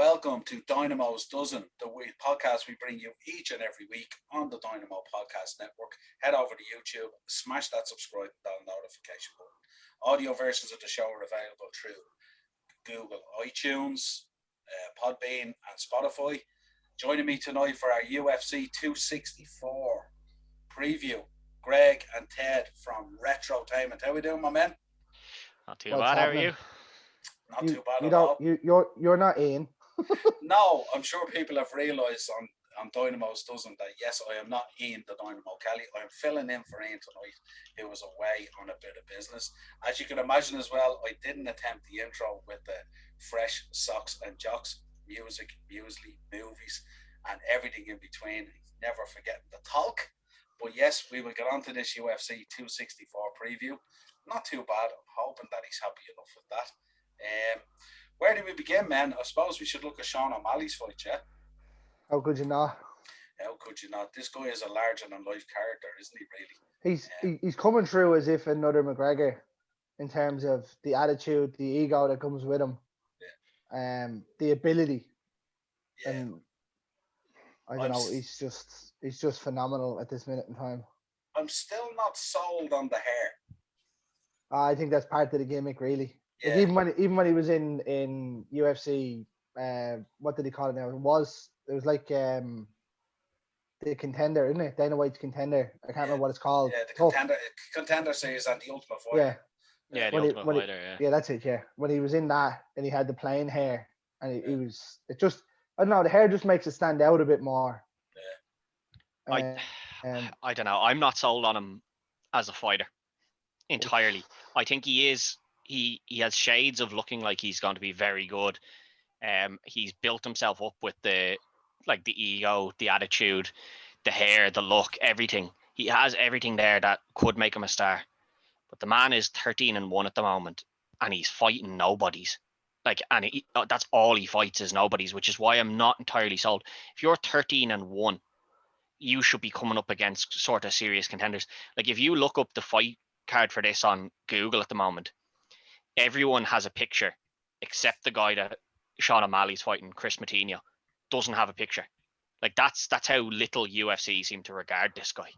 Welcome to Dynamos Dozen, the podcast we bring you each and every week on the Dynamo Podcast Network. Head over to YouTube, smash that subscribe bell notification button. Audio versions of the show are available through Google, iTunes, Podbean and Spotify. Joining me tonight for our UFC 264 preview, Greg and Ted from Retrotainment. How we doing, my men? Not too bad, how are you? Not too bad at all. You're not Ian. No, I'm sure people have realised on Dynamos Dozen that yes, I am not Ian the Dynamo Kelly. I am filling in for Ian tonight, who was away on a bit of business. As you can imagine as well, I didn't attempt the intro with the fresh socks and jocks, music, muesli, movies, and everything in between. Never forgetting the talk. But yes, we will get on to this UFC 264 preview. Not too bad. I'm hoping that he's happy enough with that. Where do we begin, man? I suppose we should look at Sean O'Malley's fight, yeah? How could you not? How could you not? This guy is a larger-than-life character, isn't he, really? He's coming through as if another McGregor in terms of the attitude, the ego that comes with him, the ability. Yeah. And I don't know, he's just phenomenal at this minute in time. I'm still not sold on the hair. I think that's part of the gimmick, really. Yeah. Like even when he was in UFC, what did he call it now? It was like the Contender, isn't it? Dana White's Contender. I can't remember what it's called. Yeah, the Contender series and the Ultimate Fighter. Yeah, the Ultimate Fighter, yeah. Yeah, that's it, yeah. When he was in that and he had the plain hair and he was, it just, I don't know, the hair just makes it stand out a bit more. Yeah. I don't know. I'm not sold on him as a fighter entirely. I think he has shades of looking like he's going to be very good. He's built himself up with the ego, the attitude, the hair, the look, everything. He has everything there that could make him a star. But the man is 13-1 at the moment, and he's fighting nobodies. That's all he fights is nobodies, which is why I'm not entirely sold. If you're 13-1, you should be coming up against sort of serious contenders. Like if you look up the fight card for this on Google at the moment, everyone has a picture except the guy that Sean O'Malley's fighting, Chris Matinho, doesn't have a picture. Like that's how little UFC seem to regard this guy.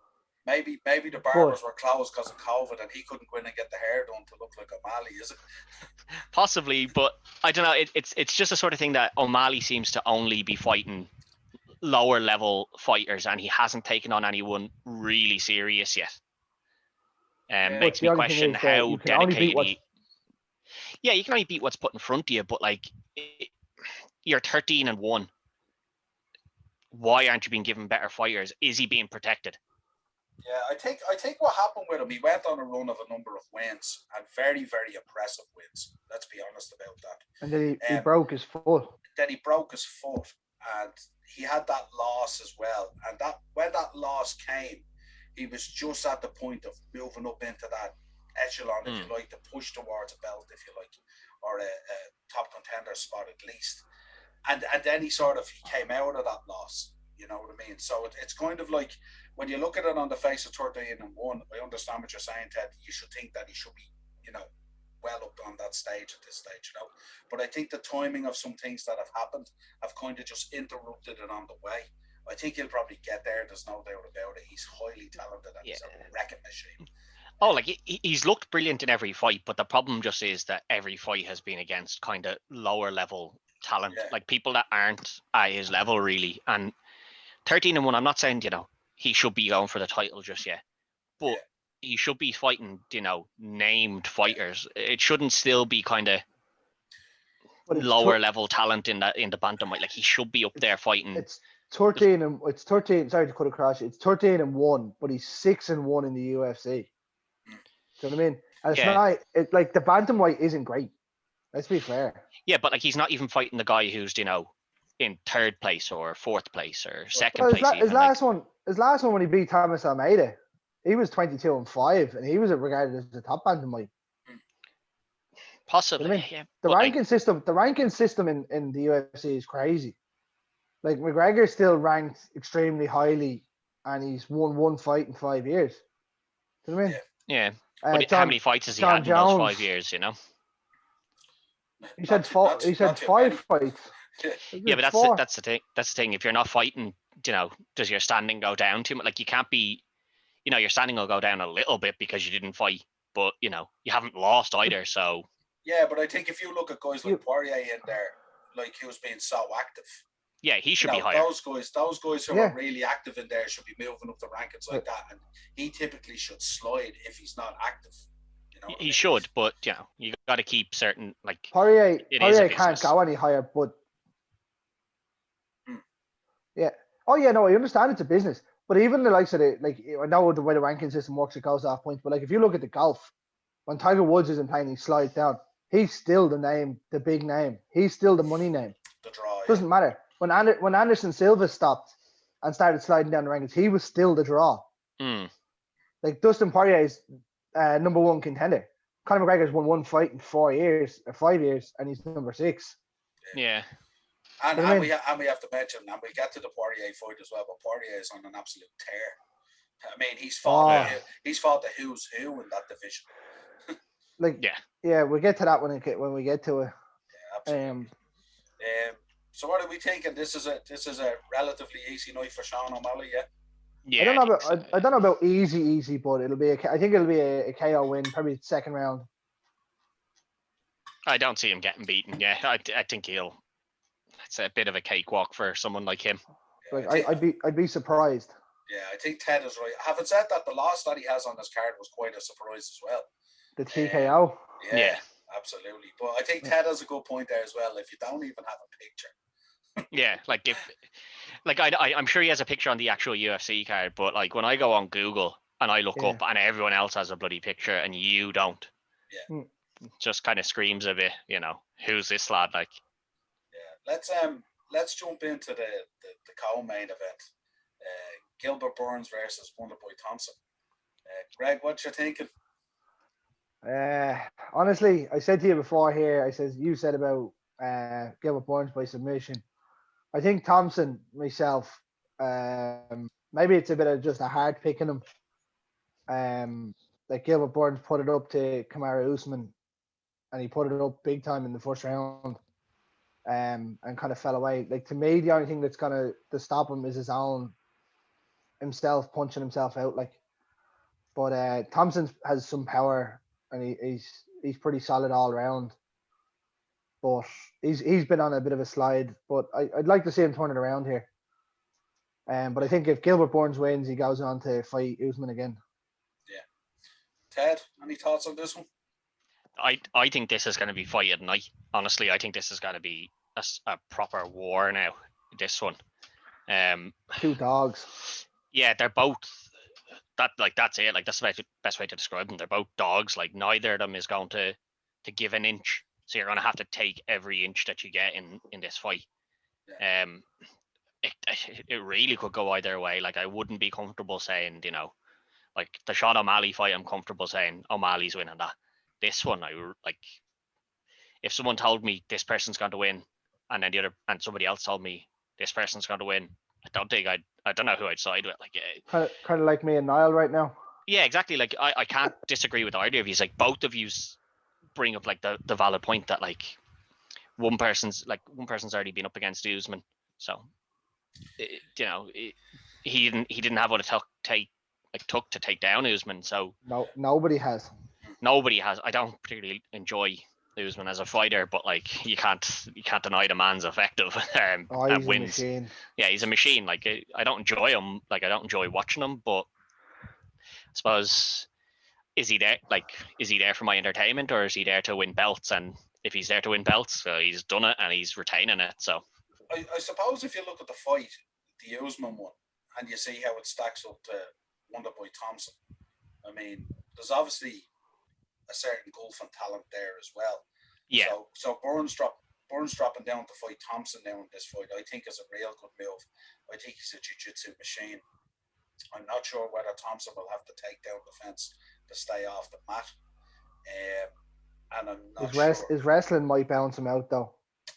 Maybe the barbers were closed because of COVID and he couldn't go in and get the hair done to look like O'Malley, is it? Possibly, but I don't know. It's just a sort of thing that O'Malley seems to only be fighting lower level fighters, and he hasn't taken on anyone really serious yet. Makes me question how dedicated he. Yeah, you can only beat what's put in front of you, but you're 13-1. Why aren't you being given better fighters? Is he being protected? Yeah, I think what happened with him, he went on a run of a number of wins and very, very impressive wins. Let's be honest about that. And then he broke his foot. Then he broke his foot, and he had that loss as well. And when that loss came, he was just at the point of moving up into that echelon, if you like, to push towards a belt, if you like, or a top contender spot at least. And then he came out of that loss, you know what I mean? So it's kind of like, when you look at it on the face of 13-1, I understand what you're saying, Ted. You should think that he should be, well up on that stage at this stage, But I think the timing of some things that have happened have kind of just interrupted it on the way. I think he'll probably get there. There's no doubt about it. He's highly talented and he's a wrecking machine. Oh, like he's looked brilliant in every fight, but the problem just is that every fight has been against kind of lower level talent, like people that aren't at his level really. And 13-1, I'm not saying, he should be going for the title just yet, but he should be fighting, named fighters. It shouldn't still be kind of lower level talent in the bantamweight. Like he should be up there fighting. It's 13. Sorry to cut across you. It's 13-1, but he's 6-1 in the UFC. Do you know what I mean? And it's not the bantamweight isn't great. Let's be fair. Yeah, but he's not even fighting the guy who's in third place or fourth place or second place. His last one when he beat Thomas Almeida, he was 22-5, and he was regarded as the top bantamweight. Possibly, you know what I mean? yeah. The ranking system in the UFC is crazy. Like McGregor's still ranked extremely highly, and he's won one fight in 5 years. Do you know what I mean? Yeah. But how many fights has he had in those 5 years? He said 5 fights. Yeah, but that's the thing. That's the thing. If you're not fighting, does your standing go down too much? Like you can't be, your standing will go down a little bit because you didn't fight, but you haven't lost either. So yeah, but I think if you look at guys like Poirier in there, like he was being so active. Yeah, he should be higher. Those guys who are really active in there should be moving up the rankings like that, and he typically should slide if he's not active. He should, but you got to keep certain like Poirier can't go any higher, but yeah. Oh yeah, no, I understand it's a business, but even the likes of it, like I know the way the ranking system works, it goes off points, but like if you look at the golf, when Tiger Woods isn't playing, he slides down. He's still the name, the big name. He's still the money name. The draw. Doesn't matter. When Anderson Silva stopped and started sliding down the rankings, he was still the draw. Like Dustin Poirier's number one contender. Conor McGregor's won one fight in 5 years, and he's number 6. Yeah. And we have to mention, and we get to the Poirier fight as well, but Poirier is on an absolute tear. I mean, he's fought the who's who in that division. We'll get to that when we get to it. Yeah, absolutely. So what are we thinking? This is a relatively easy night for Sean O'Malley, yeah. Yeah. I don't know about easy, but I think it'll be a KO win, probably second round. I don't see him getting beaten. Yeah, I think it's a bit of a cakewalk for someone like him. Like I'd be surprised. Yeah, I think Ted is right. Having said that, the loss that he has on this card was quite a surprise as well. The TKO. Yeah, absolutely. But I think Ted has a good point there as well. If you don't even have a picture. Yeah, I'm sure he has a picture on the actual UFC card, but like when I go on Google and I look up and everyone else has a bloody picture and you don't, it just kind of screams a bit, who's this lad like? Yeah, let's jump into the co-main event. Gilbert Burns versus Wonderboy Thompson. Greg, what you thinking? Honestly, I said to you before here, you said about Gilbert Burns by submission. I think Thompson, myself, maybe it's a bit of just a hard pick in him. Like Gilbert Burns put it up to Kamaru Usman, and he put it up big time in the first round, and kind of fell away. Like to me, the only thing that's gonna stop him is himself punching himself out. Like, but Thompson has some power, and he's pretty solid all around. But he's been on a bit of a slide, but I'd like to see him turn it around here. But I think if Gilbert Burns wins, he goes on to fight Usman again. Yeah. Ted, any thoughts on this one? I think this is going to be fight at night. Honestly, I think this is going to be a proper war now. This one. 2 dogs. Yeah, they're both. That's it. Like that's the best way to describe them. They're both dogs. Like neither of them is going to give an inch. So you're going to have to take every inch that you get in this fight. Yeah. It really could go either way. Like I wouldn't be comfortable saying, like the Sean O'Malley fight, I'm comfortable saying O'Malley's winning that. This one, if someone told me this person's going to win, and then and somebody else told me this person's going to win, I don't know who I'd side with. Like kind of like me and Niall right now. Yeah, exactly. Like I can't disagree with either of you. Like both of you's bring up like the valid point that like one person's already been up against Usman, so he didn't have what it took to take down Usman. So nobody has. I don't particularly enjoy Usman as a fighter, but like you can't deny the man's effective and wins. A machine. Yeah, he's a machine. Like I don't enjoy him. Like I don't enjoy watching him, but I suppose. Is he there for my entertainment, or is he there to win belts? And if he's there to win belts, he's done it and he's retaining it. So I suppose if you look at the fight, the Usman one, and you see how it stacks up to Wonderboy Thompson, I mean, there's obviously a certain gulf and talent there as well. Yeah. So Burns dropping down to fight Thompson now in this fight, I think is a real good move. I think he's a jiu-jitsu machine. I'm not sure whether Thompson will have to take down the fence to stay off the mat. And I'm not sure. His wrestling might bounce him out, though.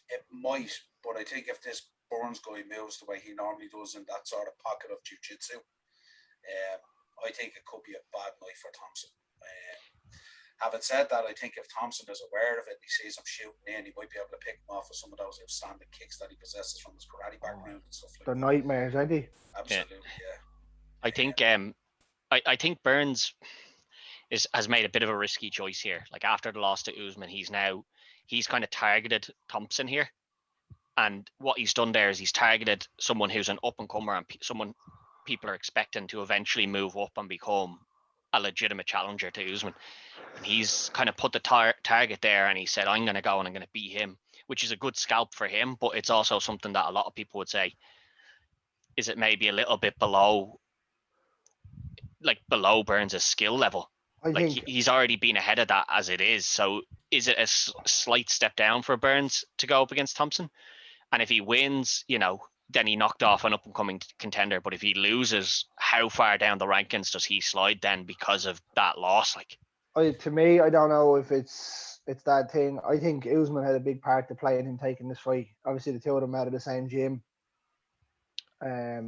It might, but I think if this Burns guy moves the way he normally does in that sort of pocket of jiu-jitsu, I think it could be a bad night for Thompson. Having said that, I think if Thompson is aware of it, he sees him shooting in, he might be able to pick him off with some of those outstanding kicks that he possesses from his karate background and stuff like They're that. nightmares, aren't they? Absolutely, yeah. I think I think Burns has made a bit of a risky choice here. Like after the loss to Usman, he's kind of targeted Thompson here, and what he's done there is he's targeted someone who's an up and comer and someone people are expecting to eventually move up and become a legitimate challenger to Usman. And he's kind of put the target there, and he said, I'm going to go and I'm going to beat him, which is a good scalp for him, but it's also something that a lot of people would say, is it maybe a little bit below Burns' skill level? I think he's already been ahead of that as it is. So is it a slight step down for Burns to go up against Thompson? And if he wins, then he knocked off an up-and-coming contender. But if he loses, how far down the rankings does he slide then because of that loss? To me, I don't know if it's that thing. I think Usman had a big part to play in him taking this fight. Obviously, the two of them out of the same gym.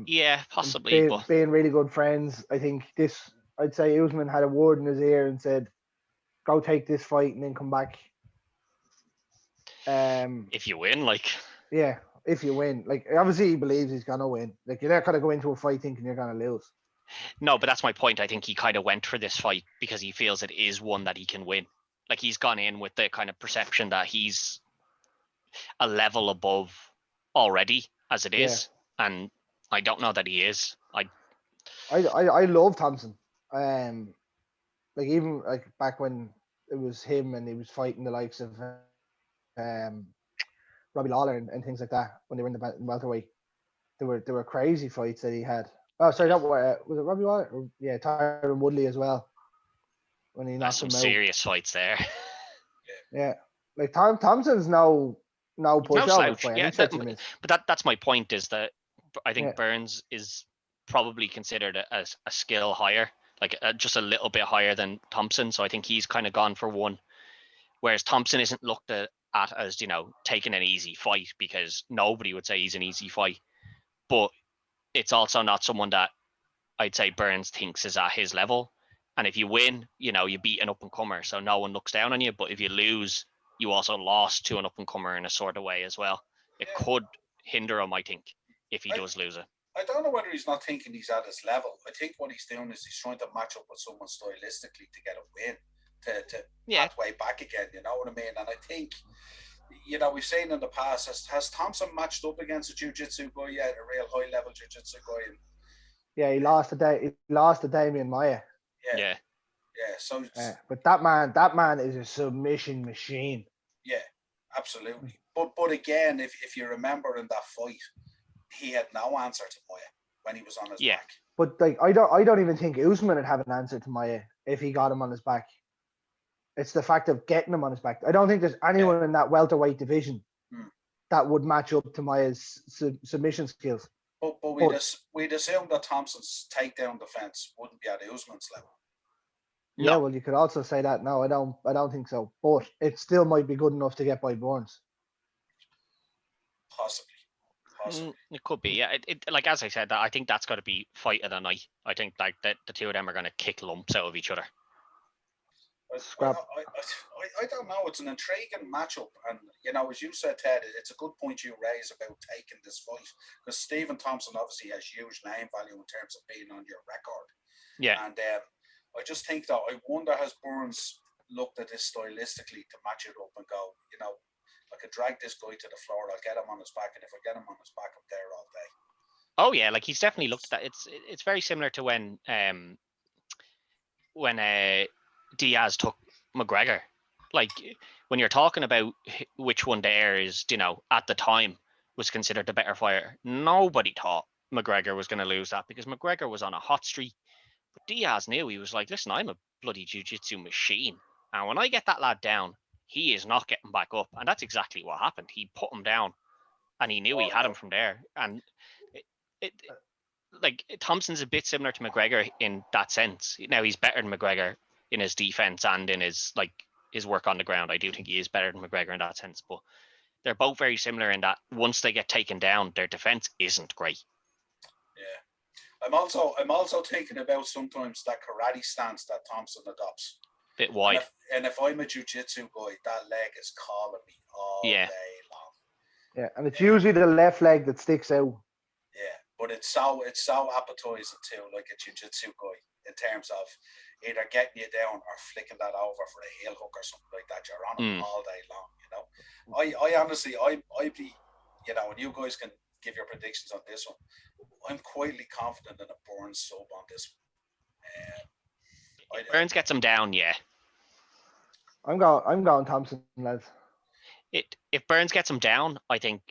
Yeah, possibly. Being really good friends, I think I'd say Usman had a word in his ear and said, "Go take this fight and then come back." If you win, yeah, if you win, obviously he believes he's gonna win. You're not gonna go into a fight thinking you're gonna lose. No, but that's my point. I think he kind of went for this fight because he feels it is one that he can win. He's gone in with the kind of perception that he's a level above already as it is, and I don't know that he is. I love Thompson. Even back when it was him and he was fighting the likes of Robbie Lawler and things like that when they were in the welterweight. There were crazy fights that he had. Oh, sorry, that was it Robbie Lawler? Yeah, Tyron Woodley as well. When he knocked him out. Some serious fights there. Yeah, Thompson's no pushover by any stretch of the means. But that's my point, is that I think Burns is probably considered a skill higher, just a little bit higher than Thompson. So I think he's kind of gone for one, whereas Thompson isn't looked at as taking an easy fight, because nobody would say he's an easy fight. But it's also not someone that I'd say Burns thinks is at his level. And if you win, you beat an up-and-comer, so no one looks down on you. But if you lose, you also lost to an up-and-comer in a sort of way as well. It could hinder him, I think, if he does lose it. I don't know whether he's not thinking he's at his level. I think what he's doing is he's trying to match up with someone stylistically to get a win, to pathway back again, you know what I mean? And I think, we've seen in the past, has Thompson matched up against a jiu-jitsu guy yet, a real high-level jiu-jitsu guy? Yeah, he lost to Damian Maia. Yeah. So, but that man is a submission machine. Yeah, absolutely. But again, if you remember in that fight, he had no answer to Maia when he was on his back. But I don't even think Usman would have an answer to Maia if he got him on his back. It's the fact of getting him on his back. I don't think there's anyone in that welterweight division that would match up to Maia's submission skills. But we'd assume that Thompson's takedown defense wouldn't be at Usman's level. Yeah, well, you could also say that. No, I don't think so. But it still might be good enough to get by Burns. Possibly. It could be. Yeah. As I said, I think that's got to be fight of the night. I think that the two of them are going to kick lumps out of each other. I don't know. It's an intriguing matchup, and as you said, Ted, it's a good point you raise about taking this fight, because Stephen Thompson obviously has huge name value in terms of being on your record. Yeah, and I just think that I wonder, has Burns looked at this stylistically to match it up and go, I could drag this guy to the floor, I'll get him on his back, and if I get him on his back, I'm there all day. Oh yeah, he's definitely looked at that. It's very similar to when Diaz took McGregor. When you're talking about which one there is, at the time was considered the better fighter, nobody thought McGregor was going to lose that, because McGregor was on a hot streak. But Diaz knew, he was like, listen, I'm a bloody jiu-jitsu machine, and when I get that lad down, he is not getting back up. And that's exactly what happened. He put him down, and he knew he had him from there. And Thompson's a bit similar to McGregor in that sense. Now, he's better than McGregor in his defense and in his work on the ground. I do think he is better than McGregor in that sense, but they're both very similar in that once they get taken down, their defense isn't great. Yeah. I'm also thinking about sometimes that karate stance that Thompson adopts. bit wide. And if I'm a jiu-jitsu guy, that leg is calling me all day long. Yeah, and it's usually the left leg that sticks out. Yeah, but it's so appetizing too, like a jiu-jitsu guy, in terms of either getting you down or flicking that over for a heel hook or something like that. You're on it all day long, you know. I honestly, I'd be, you know, and you guys can give your predictions on this one. I'm quietly confident in a Burns sub on this one. Burns gets him down, yeah. I'm going Thompson, lads. If Burns gets him down, I think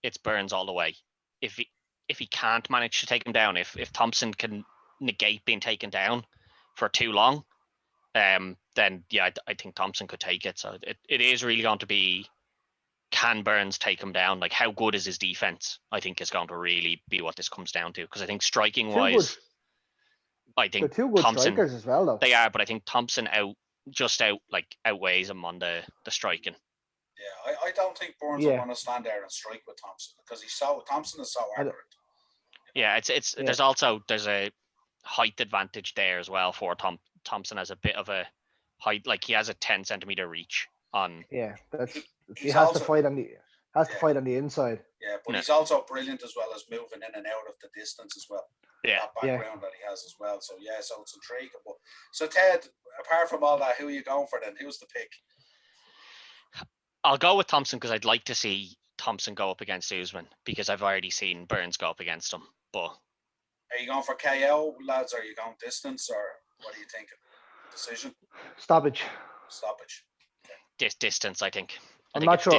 it's Burns all the way. If he can't manage to take him down, if Thompson can negate being taken down for too long, then yeah, I think Thompson could take it. So it is really going to be, can Burns take him down? Like, how good is his defense? I think is going to really be what this comes down to. Because I think striking wise, I think they're two good Thompson, strikers as well, though. They are, but I think Thompson outweighs him on the striking. Yeah, I don't think Burns will want to stand there and strike with Thompson because Thompson is so accurate. Yeah, there's a height advantage there as well for Thompson has a bit of a height, like he has a 10 centimeter reach on. Yeah, he has to fight on the inside. Yeah, but he's also brilliant as well as moving in and out of the distance as well. Yeah, that background that he has as well. So yeah, so it's intriguing. But so Ted, apart from all that, who are you going for then? Who's the pick? I'll go with Thompson because I'd like to see Thompson go up against Usman because I've already seen Burns go up against him. But are you going for KO, lads? Or are you going distance, or what are you thinking? Decision? Stoppage. Okay. Distance, I think. I'm not sure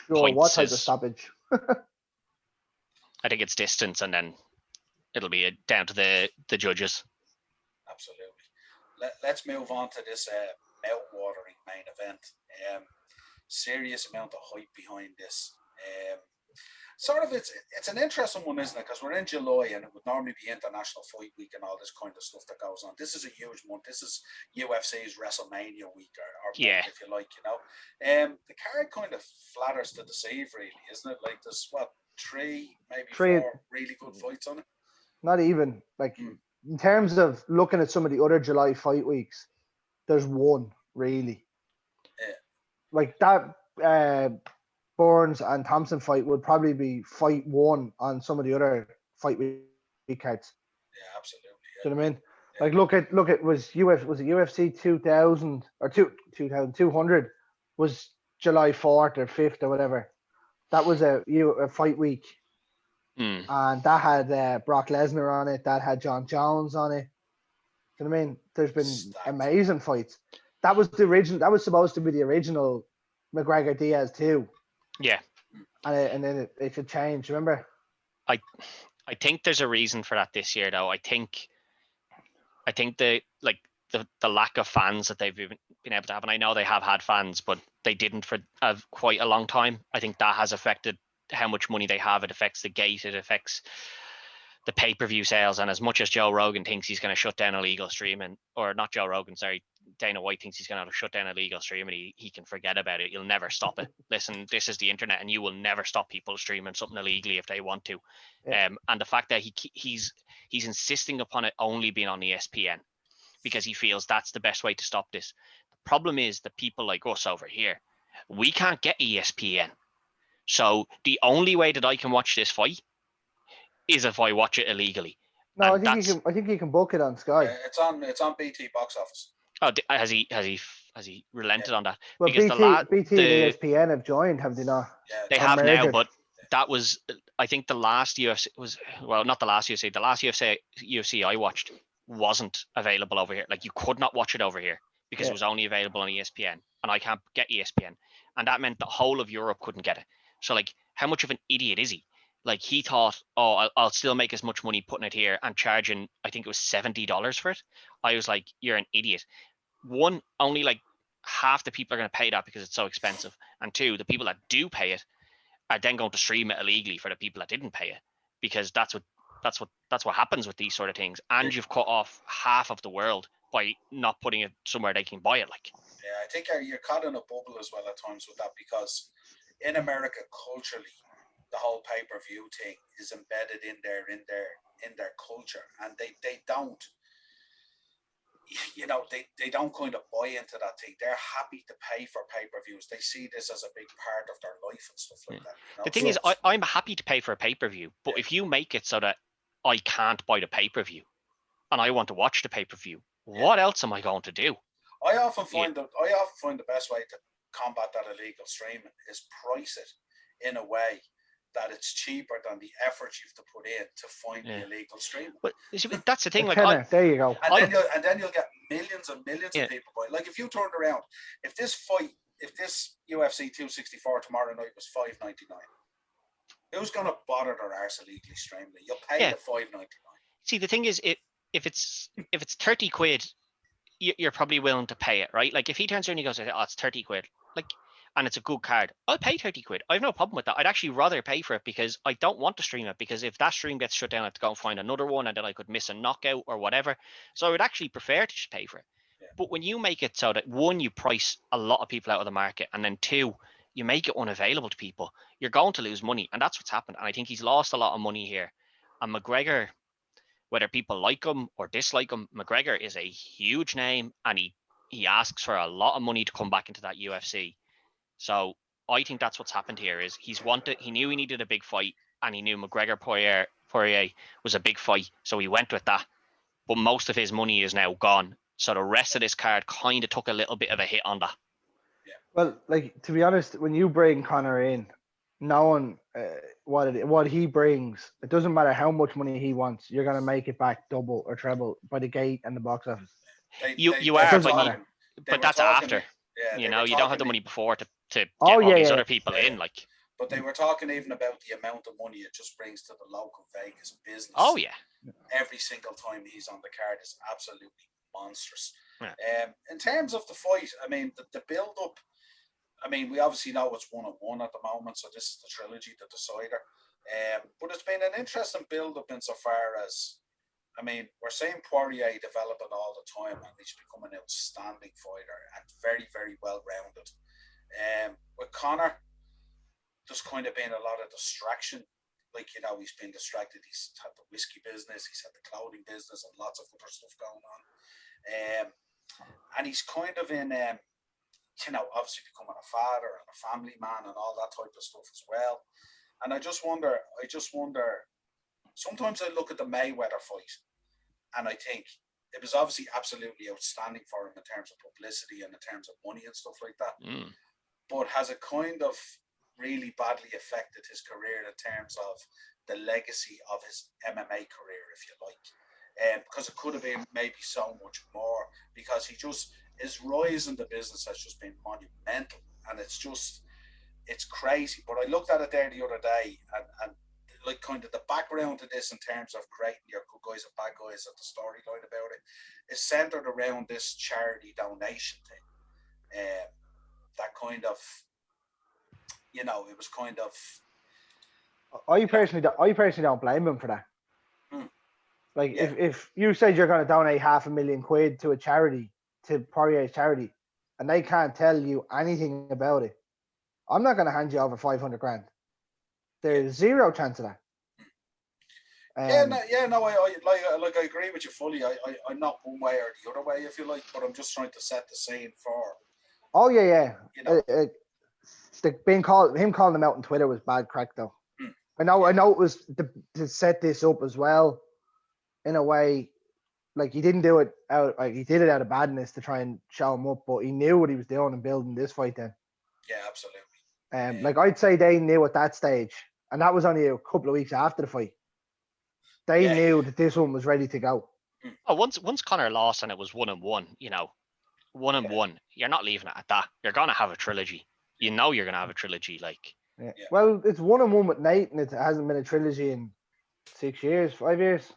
what type of stoppage. I think it's distance, and then it'll be down to the judges. Absolutely. Let's move on to this mouth-watering main event. Serious amount of hype behind this. Sort of, it's an interesting one, isn't it? Because we're in July and it would normally be International Fight Week and all this kind of stuff that goes on. This is a huge month. This is UFC's WrestleMania week or month, if you like, you know. The card kind of flatters to deceive, really, isn't it? Like there's three, maybe four really good fights on it. Not even like in terms of looking at some of the other July fight weeks, there's one really. Yeah. Like that Burns and Thompson fight would probably be fight one on some of the other fight week cards. Yeah, absolutely. Yeah. Do you know what I mean? Yeah. Like look, was it UFC 2000 or 2200 was July 4th or 5th or whatever. That was a fight week. And that had Brock Lesnar on it. That had John Jones on it. Do you know what I mean? There's been amazing fights. That was the original. That was supposed to be the original McGregor Diaz too. Yeah. And then it should change. Remember? I think there's a reason for that this year, though. I think the lack of fans that they've been able to have, and I know they have had fans, but they didn't for quite a long time. I think that has affected how much money they have. It affects the gate. It affects the pay-per-view sales. And as much as Joe Rogan thinks he's going to shut down illegal streaming, or not Joe Rogan, sorry, Dana White thinks he's going to shut down illegal streaming, he can forget about it. You'll never stop it. Listen, this is the internet, and you will never stop people streaming something illegally if they want to. Yeah. And the fact that he's insisting upon it only being on ESPN because he feels that's the best way to stop this. The problem is that people like us over here, we can't get ESPN. So the only way that I can watch this fight is if I watch it illegally. No, I think you can book it on Sky. It's on BT box office. Oh, has he relented on that? Well, because BT and ESPN have joined, have they not? Yeah, they have now, but that was, I think the last UFC was, well, not the last UFC, the last UFC I watched wasn't available over here. Like you could not watch it over here because it was only available on ESPN, and I can't get ESPN, and that meant the whole of Europe couldn't get it. So like, how much of an idiot is he? Like he thought, oh, I'll still make as much money putting it here and charging, I think it was $70 for it. I was like, you're an idiot. One, only like half the people are going to pay that because it's so expensive. And two, the people that do pay it are then going to stream it illegally for the people that didn't pay it, because that's what happens with these sort of things. And you've cut off half of the world by not putting it somewhere they can buy it. Like, yeah, I think you're caught in a bubble as well at times with that, because in America culturally, the whole pay-per-view thing is embedded in their culture, and they don't. you know, they don't kind of buy into that thing. They're happy to pay for pay-per-views. They see this as a big part of their life and stuff like that. You know? The thing is, I'm happy to pay for a pay-per-view, but if you make it so that I can't buy the pay-per-view and I want to watch the pay-per-view, what else am I going to do? I often find the best way to combat that illegal streaming is price it in a way that it's cheaper than the effort you have to put in to find the illegal streaming. But that's the thing. Like, there you go. And then you'll get millions and millions of people buying. Like if you turned around, if this UFC 264 tomorrow night was $5.99, who's going to bother their arse illegally streaming it? You'll pay the $5.99. See, the thing is, if it's 30 quid, you're probably willing to pay it, right? Like if he turns around and he goes, "Oh, it's 30 quid," like, and it's a good card, I'll pay 30 quid. I have no problem with that. I'd actually rather pay for it because I don't want to stream it, because if that stream gets shut down, I have to go and find another one, and then I could miss a knockout or whatever. So I would actually prefer to just pay for it. Yeah. But when you make it so that, one, you price a lot of people out of the market, and then two, you make it unavailable to people, you're going to lose money. And that's what's happened. And I think he's lost a lot of money here. And McGregor, whether people like him or dislike him, McGregor is a huge name, and he asks for a lot of money to come back into that UFC. So I think that's what's happened here. Is he knew he needed a big fight, and he knew McGregor Poirier was a big fight, so he went with that. But most of his money is now gone, so the rest of this card kind of took a little bit of a hit on that. Yeah. Well, like, to be honest, when you bring Conor in, knowing what he brings, it doesn't matter how much money he wants, you're gonna make it back double or treble by the gate and the box office. But that's after. Yeah, you don't have the money before to get all these other people in, like. But they were talking even about the amount of money it just brings to the local Vegas business. Oh yeah. Every single time he's on the card is absolutely monstrous. Yeah. In terms of the fight, I mean, the build up. I mean, we obviously know it's 1-1 at the moment, so this is the trilogy, the decider. But it's been an interesting build-up insofar as, I mean, we're seeing Poirier developing all the time, and he's become an outstanding fighter and very, very well-rounded. With Conor, there's kind of been a lot of distraction. Like, you know, he's been distracted. He's had the whiskey business, he's had the clothing business, and lots of other stuff going on. And he's kind of in... you know, obviously becoming a father and a family man and all that type of stuff as well. And I just wonder, sometimes I look at the Mayweather fight and I think it was obviously absolutely outstanding for him in terms of publicity and in terms of money and stuff like that. But has it kind of really badly affected his career in terms of the legacy of his MMA career, if you like? Because it could have been maybe so much more, because his rise in the business has just been monumental, and it's crazy. But I looked at it there the other day, and like kind of the background to this in terms of creating your good guys and bad guys, and the storyline about it is centered around this charity donation thing. That kind of, you know, it was kind of. I personally don't blame him for that. Like, if you said you're going to donate £500,000 to a charity, to Poirier's charity, and they can't tell you anything about it, I'm not going to hand you over 500 grand. There's zero chance of that. I agree with you fully. I'm not one way or the other way, if you like, but I'm just trying to set the scene for. Oh yeah. You know, him calling them out on Twitter was bad crack though. I know it was to set this up as well, in a way. Like, he didn't do it out. Like, he did it out of badness to try and show him up, but he knew what he was doing in building this fight. Then, yeah, absolutely. Like, I'd say they knew at that stage, and that was only a couple of weeks after the fight. They knew that this one was ready to go. Oh, once Conor lost and it was 1-1, you know, 1-1, you're not leaving it at that. You're gonna have a trilogy. You know, you're gonna have a trilogy. Like, well, it's 1-1 with Nate, and it hasn't been a trilogy in 6 years, 5 years.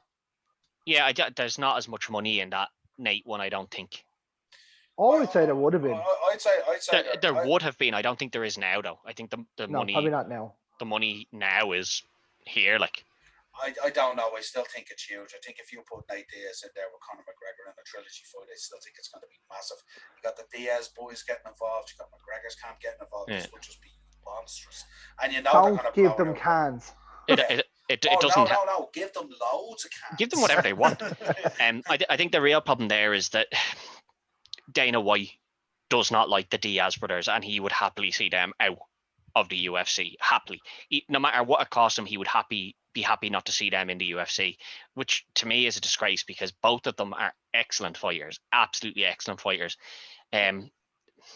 Yeah, there's not as much money in that Nate one, I don't think. I would say there would have been. I'd say there would have been. I don't think there is now, though. I think the money. Probably not now. The money now is here, like. I don't know. I still think it's huge. I think if you put Nate Diaz in there with Conor McGregor in a trilogy fight, I still think it's going to be massive. You got the Diaz boys getting involved. You got McGregor's camp getting involved. This would just be monstrous. And you know, don't give them cans. It doesn't. No. Give them loads of cards. Give them whatever they want. I think the real problem there is that Dana White does not like the Diaz brothers, and he would happily see them out of the UFC. Happily, no matter what it costs him, he would be happy not to see them in the UFC, which to me is a disgrace because both of them are excellent fighters, absolutely excellent fighters.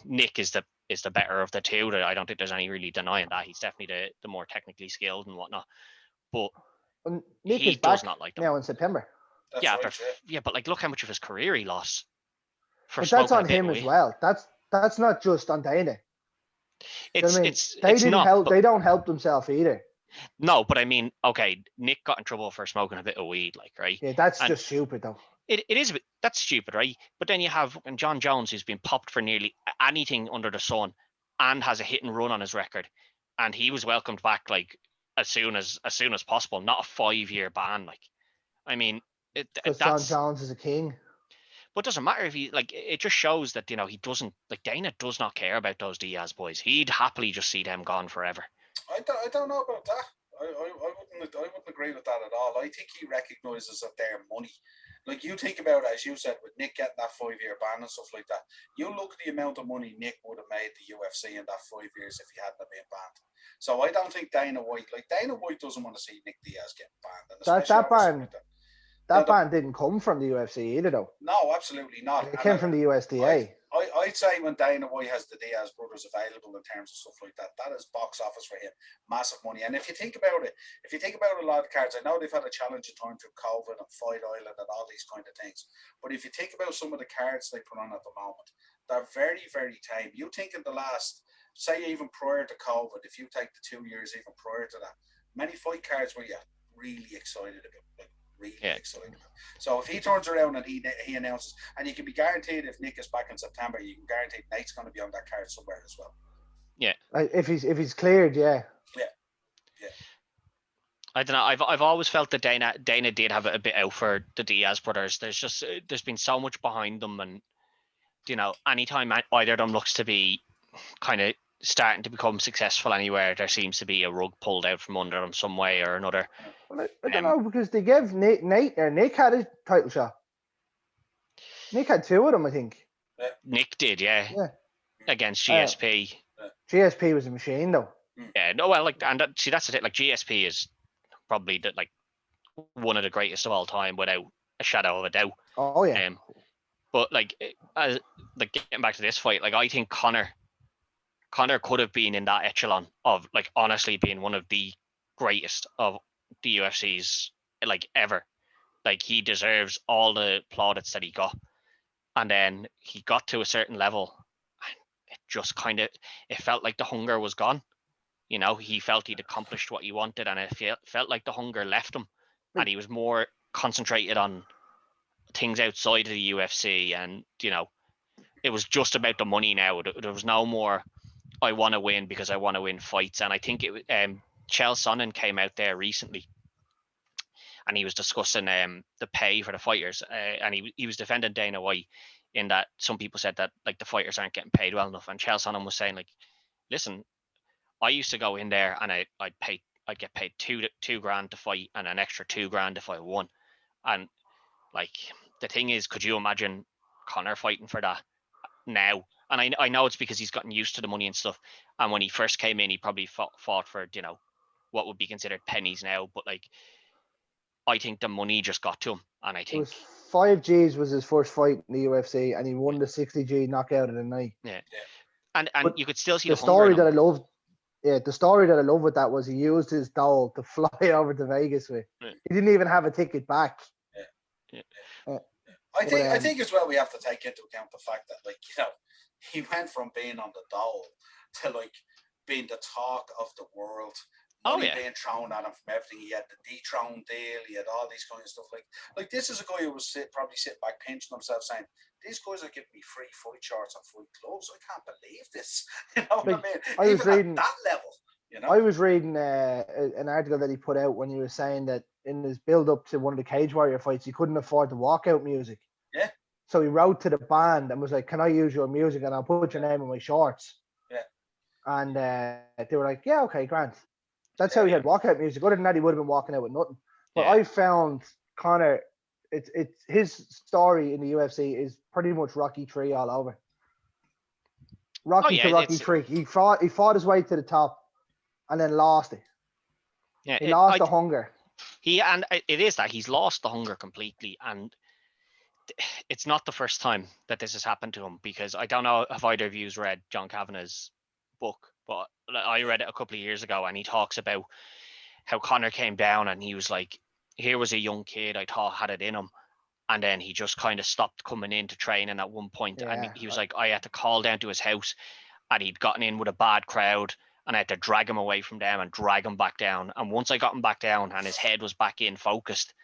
Nick is the better of the two. I don't think there's any really denying that. He's definitely the more technically skilled and whatnot. But Nick he is does back not like them. now in September. But like look how much of his career he lost. But that's on him as well. That's not just on Dana. They don't help themselves either. No, but I mean, okay, Nick got in trouble for smoking a bit of weed, like, right? Yeah, that's just stupid, though. It is a bit, that's stupid, right? But then you have John Jones, who's been popped for nearly anything under the sun, and has a hit and run on his record, and he was welcomed back like as soon as possible, not a 5-year ban. Like, I mean, because John Jones is a king. But it doesn't matter if he like. It just shows that he doesn't like. Dana does not care about those Diaz boys. He'd happily just see them gone forever. I don't know about that. I wouldn't agree with that at all. I think he recognises that they're money. Like you think about it, as you said, with Nick getting that 5-year ban and stuff like that. You look at the amount of money Nick would have made the UFC in that 5 years if he hadn't been banned. So I don't think Dana White doesn't want to see Nick Diaz get banned. That ban didn't come from the UFC either, though. No, absolutely not. It came from the USDA. I'd say when Dana White has the Diaz brothers available in terms of stuff like that, that is box office for him, massive money. And if you think about it, a lot of cards, I know they've had a challenging time through COVID and Fight Island and all these kind of things. But if you think about some of the cards they put on at the moment, they're very, very tame. You think in the last, say even prior to COVID, if you take the 2 years even prior to that, many fight cards were you really excited about. Excited. So if he turns around and he announces, and you can be guaranteed if Nick is back in September, you can guarantee Nate's going to be on that card somewhere as well. Yeah. If he's cleared, yeah. I don't know. I've always felt that Dana did have a bit out for the Diaz brothers. There's been so much behind them, and anytime either of them looks to be kind of starting to become successful anywhere, there seems to be a rug pulled out from under them some way or another. Well, I don't know, because they gave Nick had a title shot. Nick had 2 of them, I think. Nick did, yeah. Against GSP. GSP was a machine, though. Yeah, no, well, like, and that's the thing. Like, GSP is probably one of the greatest of all time, without a shadow of a doubt. Oh yeah. But like getting back to this fight, like I think Conor could have been in that echelon of like honestly being one of the greatest of the UFC's like ever. Like he deserves all the plaudits that he got, and then he got to a certain level, and it just it felt like the hunger was gone. He felt he'd accomplished what he wanted, and it felt like the hunger left him, and he was more concentrated on things outside of the UFC, and it was just about the money now. There was no more I want to win because I want to win fights. And I think Chael Sonnen came out there recently, and he was discussing the pay for the fighters, and he was defending Dana White in that some people said that like the fighters aren't getting paid well enough, and Chael Sonnen was saying like, listen, I used to go in there and I'd get paid two grand to fight and an extra $2,000 if I won. And like the thing is, could you imagine Conor fighting for that now? And I know it's because he's gotten used to the money and stuff. And when he first came in, he probably fought for what would be considered pennies now. But like, I think the money just got to him, and I think it was 5 Gs was his first fight in the UFC, and he won the 60 G knockout of the night. Yeah. And you could still see the story that I loved. Yeah, the story that I love with that was he used his dole to fly over to Vegas with. Yeah. He didn't even have a ticket back. I think as well we have to take into account the fact that he went from being on the dole to being the talk of the world. Money being thrown at him from everything. He had the dethrone deal. He had all these kind of stuff. Like this is a guy who was probably sitting back pinching himself saying, these guys are giving me free fight shorts and free gloves. I can't believe this. You know what I mean? I was reading at that level. I was reading an article that he put out when he was saying that in his build up to one of the Cage Warrior fights, he couldn't afford the walkout music. Yeah. So he wrote to the band and was like, "Can I use your music and I'll put your name on my shorts?" Yeah. And they were like, "Yeah, okay, Grant." That's how he had walkout music. Other than that, he would have been walking out with nothing. But I found Conor, it's his story in the UFC is pretty much Rocky 3 all over. Rocky to Rocky 3. He fought his way to the top and then lost it. Yeah, he lost the hunger. It is that he's lost the hunger completely, and it's not the first time that this has happened to him, because I don't know if either of you read John Kavanagh's book, but I read it a couple of years ago, and he talks about how Conor came down and he was like, here was a young kid I thought had it in him, and then he just kind of stopped coming into training at one point, and he was like, I had to call down to his house, and he'd gotten in with a bad crowd, and I had to drag him away from them and drag him back down. And once I got him back down and his head was back in focused,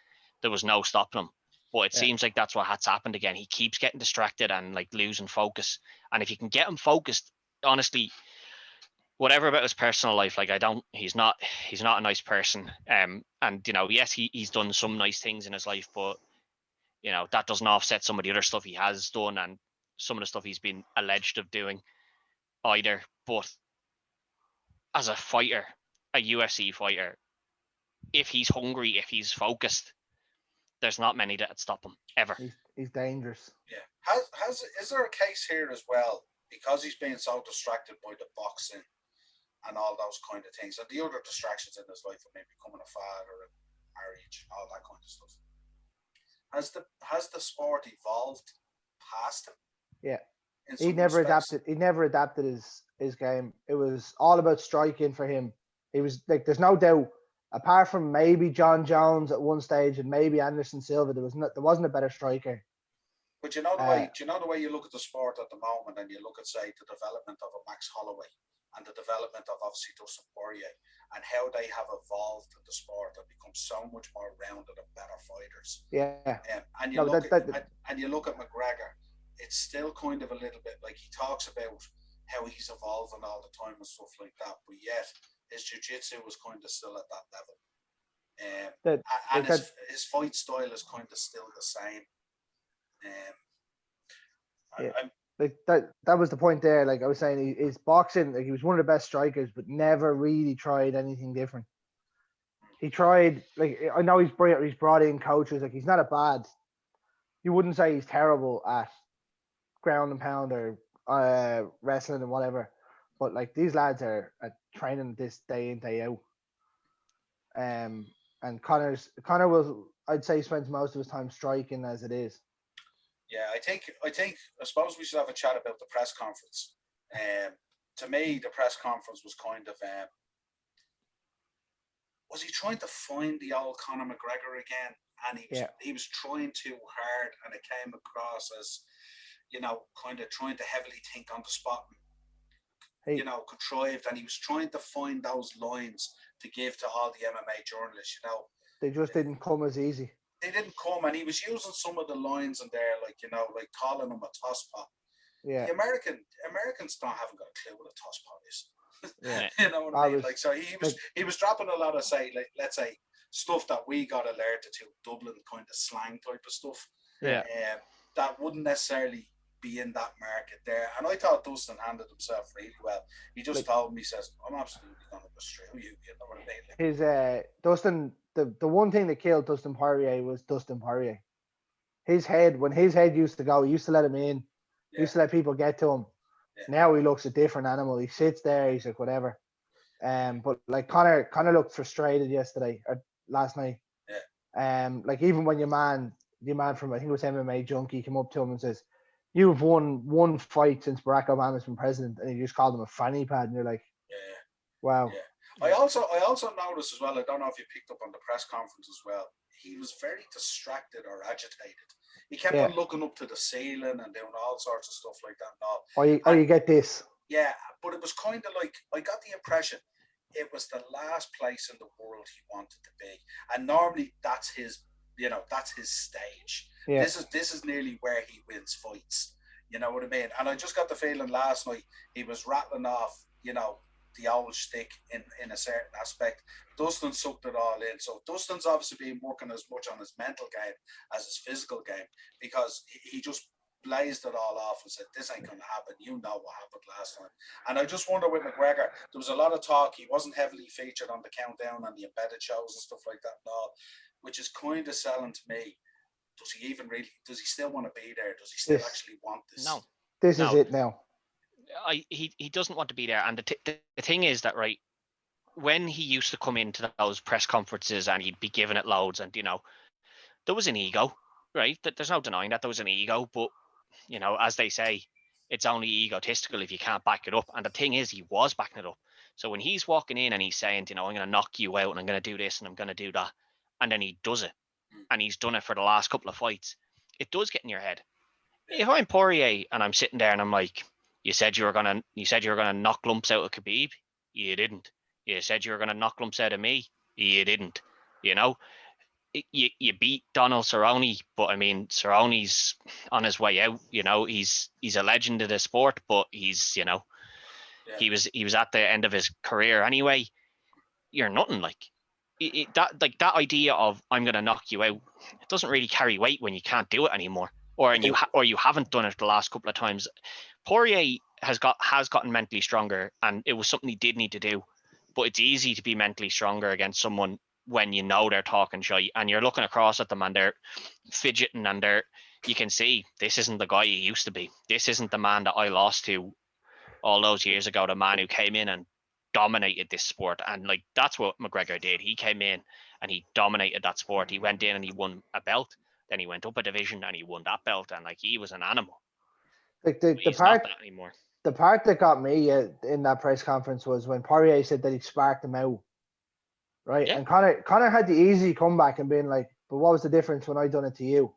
there was no stopping him. But it seems like that's what has happened again. He keeps getting distracted and like losing focus. And if you can get him focused, honestly, whatever about his personal life, like he's not a nice person. And you know, yes, he's done some nice things in his life, but you know, that doesn't offset some of the other stuff he has done and some of the stuff he's been alleged of doing either. But as a fighter, a UFC fighter, if he's hungry, if he's focused, there's not many that stop him ever. He's dangerous. Yeah. Is there a case here as well, because he's being so distracted by the boxing and all those kind of things, and the other distractions in his life, of maybe becoming a father and marriage, all that kind of stuff? Has the sport evolved past him? Yeah. He never adapted his game. It was all about striking for him. He was like, there's no doubt, apart from maybe John Jones at one stage and maybe Anderson Silva, there wasn't a better striker. But you know the way you look at the sport at the moment, and you look at, say, the development of a Max Holloway and the development of obviously Dustin Poirier, and how they have evolved in the sport and become so much more rounded and better fighters. Yeah. And you look at McGregor, it's still kind of a little bit like, he talks about how he's evolving all the time and stuff like that, but yet his jiu-jitsu was kind of still at that level. His fight style is kind of still the same. That was the point there. Like I was saying, his boxing, like, he was one of the best strikers, but never really tried anything different. He tried, like, I know he's brought in coaches. Like, he's not a bad. You wouldn't say he's terrible at ground and pound or wrestling and whatever, but like, these lads are training this day in, day out. And Conor will, I'd say, spends most of his time striking as it is. Yeah, I suppose we should have a chat about the press conference. To me, the press conference was kind of, was he trying to find the old Conor McGregor again? And he was trying too hard, and it came across as, you know, kind of trying to heavily think on the spot, you know, contrived, and he was trying to find those lines to give to all the MMA journalists, you know. They just didn't come as easy. They didn't come, and he was using some of the lines in there, like, you know, like calling him a toss pot. Yeah. The Americans haven't got a clue what a toss pot is. Yeah. You know what I mean? Like, so he was dropping a lot of, say, like, let's say, stuff that we got alerted to, Dublin kind of slang type of stuff. Yeah. That wouldn't necessarily be in that market there. And I thought Dustin handled himself really well. He just told me, he says, I'm absolutely going to destroy you. You know what I mean? His Dustin, the one thing that killed Dustin Poirier was Dustin Poirier. His head, when his head used to go, he used to let him in. He used to let people get to him. Yeah. Now he looks a different animal. He sits there, he's like, whatever. But like, Conor looked frustrated last night. Yeah. Like, even when your man from, I think it was MMA Junkie, came up to him and says, you've won one fight since Barack Obama's been president, and you just called him a fanny pad, and you're like, wow. Yeah. I also noticed as well, I don't know if you picked up on the press conference as well, he was very distracted or agitated. He kept on looking up to the ceiling and doing all sorts of stuff like that. You get this. Yeah, but it was kind of like, I got the impression it was the last place in the world he wanted to be. And normally that's his stage. Yeah. This is nearly where he wins fights. You know what I mean? And I just got the feeling last night he was rattling off, you know, the old shtick in a certain aspect. Dustin sucked it all in. So Dustin's obviously been working as much on his mental game as his physical game, because he just blazed it all off and said, this ain't going to happen. You know what happened last time. And I just wonder with McGregor, there was a lot of talk. He wasn't heavily featured on the countdown and the embedded shows and stuff like that and all, which is kind of selling to me. Does he still want to be there? Does he still actually want this? No. This is it now. He doesn't want to be there. And the thing is that, right, when he used to come into those press conferences and he'd be giving it loads and, there was an ego, right? There's no denying that there was an ego, but, as they say, it's only egotistical if you can't back it up. And the thing is, he was backing it up. So when he's walking in and he's saying, I'm going to knock you out and I'm going to do this and I'm going to do that, and then he does it, and he's done it for the last couple of fights, it does get in your head. If I'm Poirier and I'm sitting there and I'm like, you said you were gonna knock lumps out of Khabib, you didn't. You said you were gonna knock lumps out of me, you didn't. You beat Donald Cerrone, but I mean Cerrone's on his way out. He's a legend of the sport, but he's he was at the end of his career anyway. You're nothing like. That idea of I'm gonna knock you out, it doesn't really carry weight when you can't do it anymore, or you haven't done it the last couple of times. Poirier has gotten mentally stronger, and it was something he did need to do. But it's easy to be mentally stronger against someone when they're talking shite and you're looking across at them and they're fidgeting and you can see this isn't the guy he used to be. This isn't the man that I lost to all those years ago. The man who came in and dominated this sport, and that's what McGregor did. He came in and he dominated that sport. He went in and he won a belt. Then he went up a division and he won that belt, and he was an animal. The part that got me in that press conference was when Poirier said that he sparked him out, right? Yeah. And Conor had the easy comeback and being like, "But what was the difference when I done it to you?"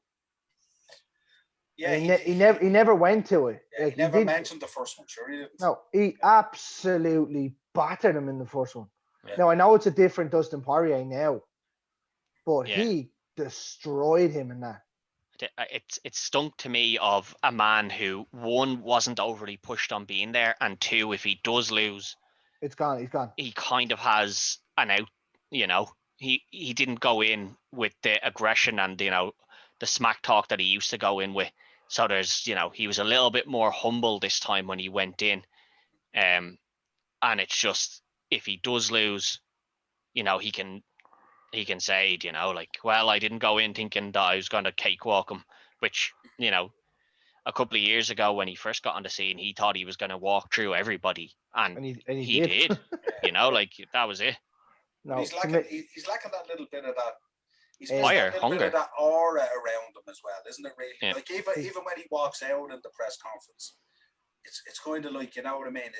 Yeah, he never went to it. Yeah, he never mentioned the first one. Sure, he didn't. No, he absolutely battered him in the first one. Yeah. Now I know it's a different Dustin Poirier now, but he destroyed him in that. It stunk to me of a man who, one, wasn't overly pushed on being there, and two, if he does lose, it's gone. He's gone. He kind of has an out. He didn't go in with the aggression and the smack talk that he used to go in with. So there's he was a little bit more humble this time when he went in, and it's just, if he does lose, he can say, well, I didn't go in thinking that I was going to cakewalk him, which, a couple of years ago when he first got on the scene, he thought he was going to walk through everybody, and he did. That was it. No, he's lacking that little bit of that. He's fire, hunger, bit of that aura around him as well, isn't it? Really, yeah. Even when he walks out in the press conference, it's kind of like, you know what I mean.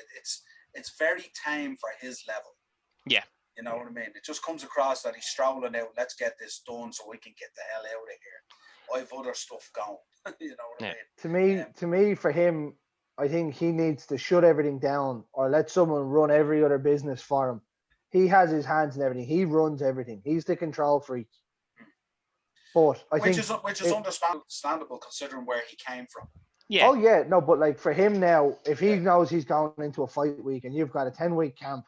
It's very tame for his level. Yeah. You know what I mean? It just comes across that he's strolling out. Let's get this done so we can get the hell out of here. I have other stuff going. You know what I mean? To me, for him, I think he needs to shut everything down or let someone run every other business for him. He has his hands in everything. He runs everything. He's the control freak. But which is understandable considering where he came from. Yeah. Oh yeah, no, but for him now, if he knows he's going into a fight week and you've got a 10-week camp,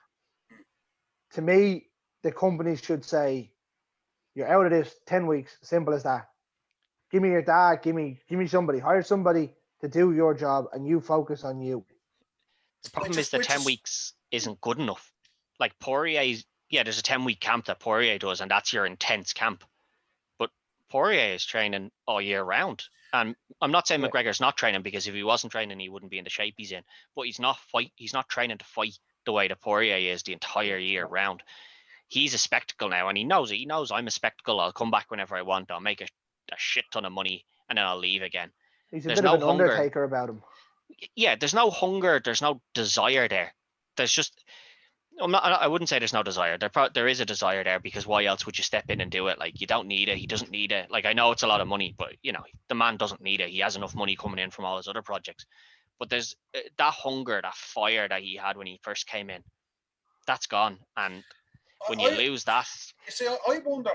to me, the company should say, you're out of this 10 weeks, simple as that. Give me your dad, give me somebody, hire somebody to do your job and you focus on you. The problem is the 10 weeks isn't good enough. Like Poirier's, there's a 10-week camp that Poirier does, and that's your intense camp. But Poirier is training all year round. And I'm not saying McGregor's not training, because if he wasn't training, he wouldn't be in the shape he's in. But he's not training to fight the way that Poirier is the entire year round. He's a spectacle now, and he knows it. He knows, I'm a spectacle. I'll come back whenever I want. I'll make a shit ton of money, and then I'll leave again. He's a bit of an undertaker about him. Yeah, there's no hunger. There's no desire there. There's just... I wouldn't say there's no desire. There is a desire there, because why else would you step in and do it? Like, you don't need it. He doesn't need it. Like, I know it's a lot of money, but, the man doesn't need it. He has enough money coming in from all his other projects. But there's that hunger, that fire that he had when he first came in. That's gone. And when you lose that... You see, I wonder,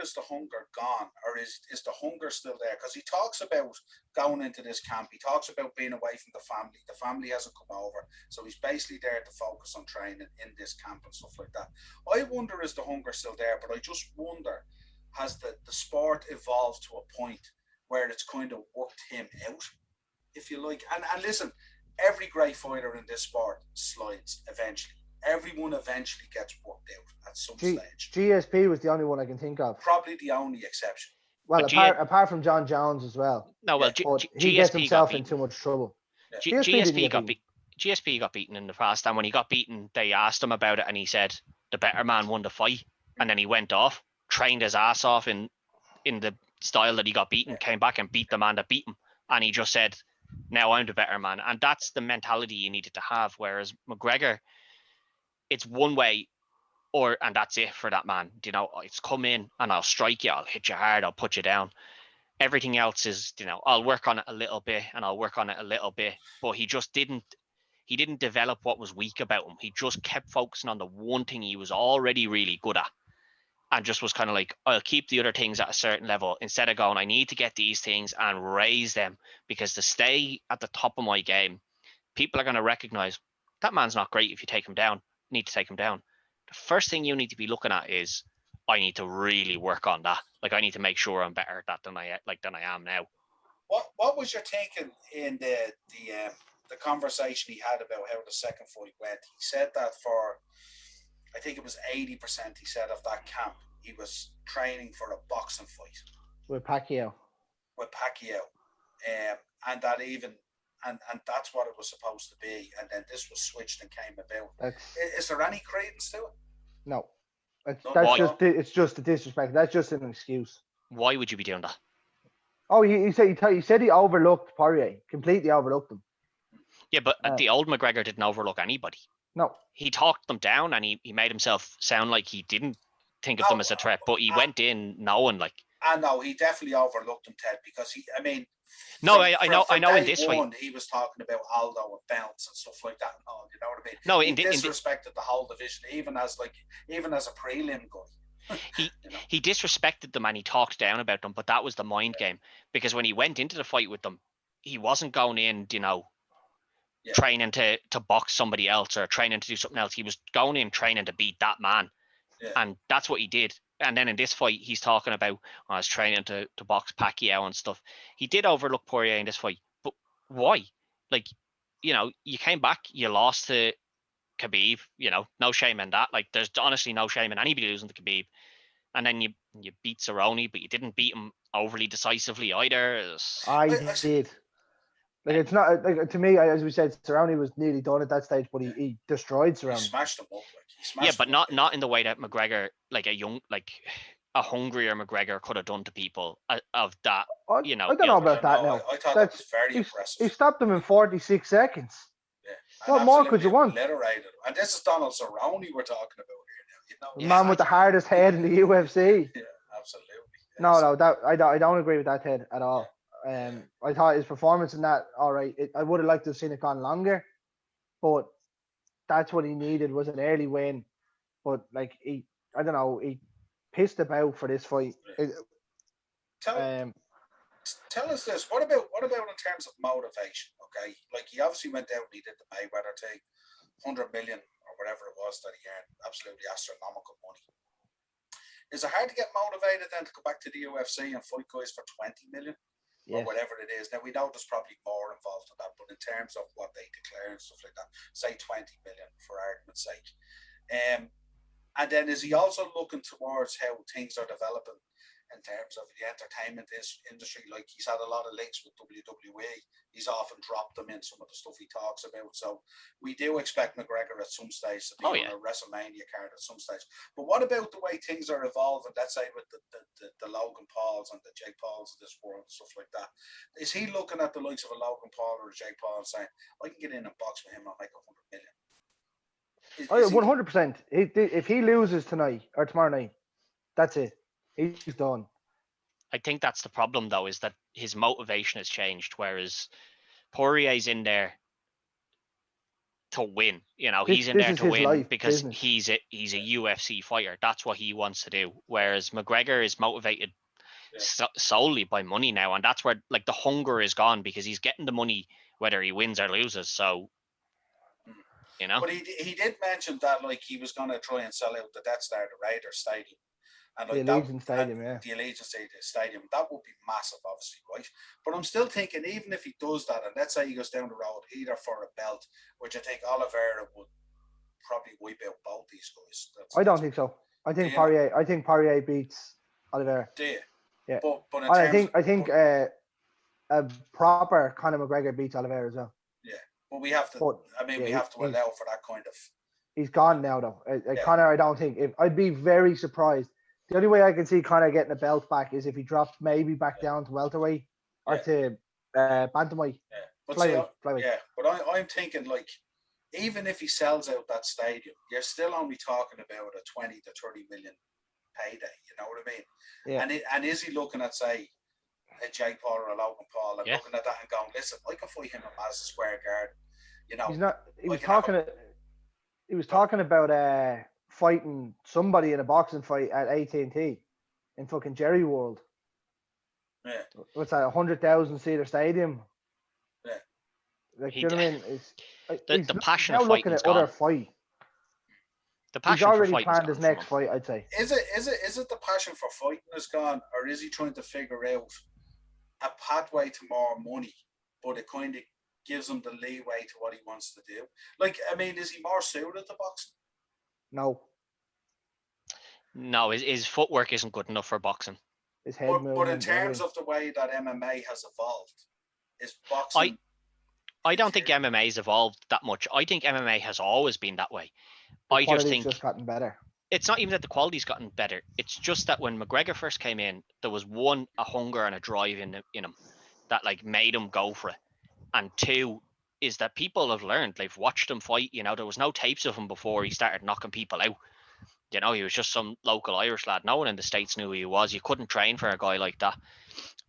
is the hunger gone, or is the hunger still there? Because he talks about going into this camp. He talks about being away from the family. The family hasn't come over. So he's basically there to focus on training in this camp and stuff like that. I wonder, is the hunger still there? But I just wonder, has the sport evolved to a point where it's kind of worked him out? if you like. And listen, every great fighter in this sport slides eventually. Everyone eventually gets worked out at some stage. GSP was the only one I can think of. Probably the only exception. Well, apart from John Jones as well. No, well, he gets himself in too much trouble. Yeah. GSP got beaten in the past, and when he got beaten, they asked him about it, and he said the better man won the fight, and then he went off, trained his ass off in the style that he got beaten, came back and beat the man that beat him, and he just said, "Now I'm the better man," and that's the mentality you needed to have. Whereas McGregor, it's one way, and that's it for that man. You know, it's come in and I'll strike you, I'll hit you hard, I'll put you down. Everything else is, you know, I'll work on it a little bit and I'll work on it a little bit. But he didn't develop what was weak about him. He just kept focusing on the one thing he was already really good at, and just was kind of like, I'll keep the other things at a certain level instead of going, I need to get these things and raise them, because to stay at the top of my game, people are going to recognize that man's not great. If you take him down, you need to take him down. The first thing you need to be looking at is, I need to really work on that. Like, I need to make sure I'm better at that than I am now. What was your thinking in the conversation he had about how the second fight went? He said that for, I think it was 80%, he said, of that camp, he was training for a boxing fight with Pacquiao. And that even and that's what it was supposed to be, and then this was switched and came about. Is there any credence to it? No. It's just a disrespect. That's just an excuse. Why would you be doing that? Oh, he said he overlooked Poirier, completely overlooked him. Yeah, but the old McGregor didn't overlook anybody. No. He talked them down, and he made himself sound like he didn't think of them as a threat, but he went in knowing, like. No, he definitely overlooked them, Ted, because I know in this fight he was talking about Aldo and Bounce and stuff like that and all, you know what I mean? No, he disrespected the whole division, even as a prelim guy. He disrespected them and he talked down about them, but that was the mind game, because when he went into the fight with them, he wasn't going in, you know, training to box somebody else or training to do something else. He was going in training to beat that man, and that's what he did. And then in this fight, he's talking about, I was training to box Pacquiao and stuff. He did overlook Poirier in this fight, but why? Like, you know, you came back, you lost to Khabib, you know, no shame in that. Like, there's honestly no shame in anybody losing to Khabib. And then you beat Cerrone, but you didn't beat him overly decisively either. I did. Like, it's not, like, to me, as we said, Cerrone was nearly done at that stage, but he destroyed Cerrone. He smashed him up. But not in the way that McGregor, like a hungrier McGregor could have done to people of that, you know. I don't know about that now. I thought that was very impressive. He stopped him in 46 seconds. Yeah. What more could you want? Obliterated. And this is Donald Cerrone we're talking about here now. You know? The man with the hardest head in the UFC. Yeah, absolutely. No, I don't agree with that, Ted, at all. I thought his performance in that, all right. I would have liked to have seen it gone longer, but that's what he needed, was an early win. But like, he pissed about for this fight. Tell us this. What about in terms of motivation? Okay, like, he obviously went out and he did the Mayweather thing, 100 million or whatever it was that he earned, absolutely astronomical money. Is it hard to get motivated then to go back to the UFC and fight guys for 20 million? Or whatever it is. Now, we know there's probably more involved in that, but in terms of what they declare and stuff like that, say 20 million for argument's sake. And then is he also looking towards how things are developing in terms of the entertainment industry? Like, he's had a lot of links with WWE. He's often dropped them in some of the stuff he talks about. So we do expect McGregor at some stage to be on a WrestleMania card at some stage. But what about the way things are evolving, let's say with the Logan Pauls and the Jake Pauls of this world and stuff like that? Is he looking at the likes of a Logan Paul or a Jake Paul and saying, I can get in and box with him, I'll make 100 million? 100%. If he loses tonight or tomorrow night, that's it. He's done. I think that's the problem, though, is that his motivation has changed, whereas Poirier's in there to win. You know, he's in there to win because he's a UFC fighter. That's what he wants to do. Whereas McGregor is motivated solely by money now, and that's where, like, the hunger is gone, because he's getting the money whether he wins or loses. So, you know. But he did mention that, like, he was going to try and sell out the Death Star, the Raiders Stadium, And the like Allegiant that, Stadium, yeah. the Allegiant Stadium, that would be massive, obviously, right? But I'm still thinking, even if he does that, and let's say he goes down the road either for a belt, which I think Oliveira would probably wipe out both these guys. I don't think so. I think Poirier beats Oliveira. Do you? Yeah. But in I terms think a proper Conor McGregor beats Oliveira as well. Yeah, but we have to. We have to allow for that kind of. He's gone now, though. Conor, I don't think. I'd be very surprised. The only way I can see Conor getting a belt back is if he drops maybe back down to welterweight or to bantamweight. Yeah, but flyweight. Yeah, but I'm thinking, like, even if he sells out that stadium, you're still only talking about a 20 to 30 million payday. You know what I mean? Yeah. And is he looking at, say, a Jake Paul or a Logan Paul and looking at that and going, listen, I can fight him at Madison Square Garden. You know, he's not. He was talking about fighting somebody in a boxing fight at AT&T in fucking Jerry World. Yeah. What's that? 100,000 seater stadium. Yeah. Like, you know what I mean? It's the passion of fighting is gone. Other fight. The passion He's already for fighting planned his next fight, I'd say. Is it the passion for fighting is gone, or is he trying to figure out a pathway to more money, but it kind of gives him the leeway to what he wants to do? Like, I mean, is he more suited to boxing? No, his footwork isn't good enough for boxing. His head but in terms of the way that MMA has evolved, is boxing... I don't think MMA's evolved that much. I think MMA has always been that way. I just think it's gotten better. It's not even that the quality's gotten better. It's just that when McGregor first came in, there was one, a hunger and a drive in him that like made him go for it. And two is that people have learned, they've watched him fight. You know, there was no tapes of him before he started knocking people out. You know, he was just some local Irish lad. No one in the States knew who he was. You couldn't train for a guy like that.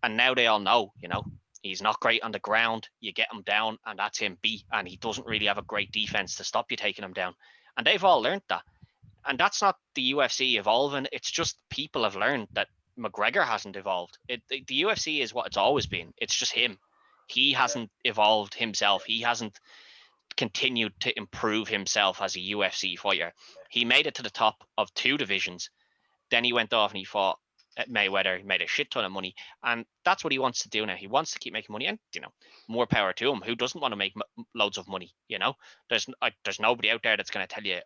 And now they all know, you know, he's not great on the ground. You get him down and that's him beat. And he doesn't really have a great defense to stop you taking him down. And they've all learned that. And that's not the UFC evolving. It's just people have learned that McGregor hasn't evolved. The UFC is what it's always been. It's just him. He hasn't evolved himself. He hasn't continued to improve himself as a UFC fighter. He made it to the top of 2 divisions. Then he went off and he fought at Mayweather. He made a shit ton of money. And that's what he wants to do now. He wants to keep making money. And, you know, more power to him. Who doesn't want to make loads of money? You know, there's nobody out there that's going to tell you,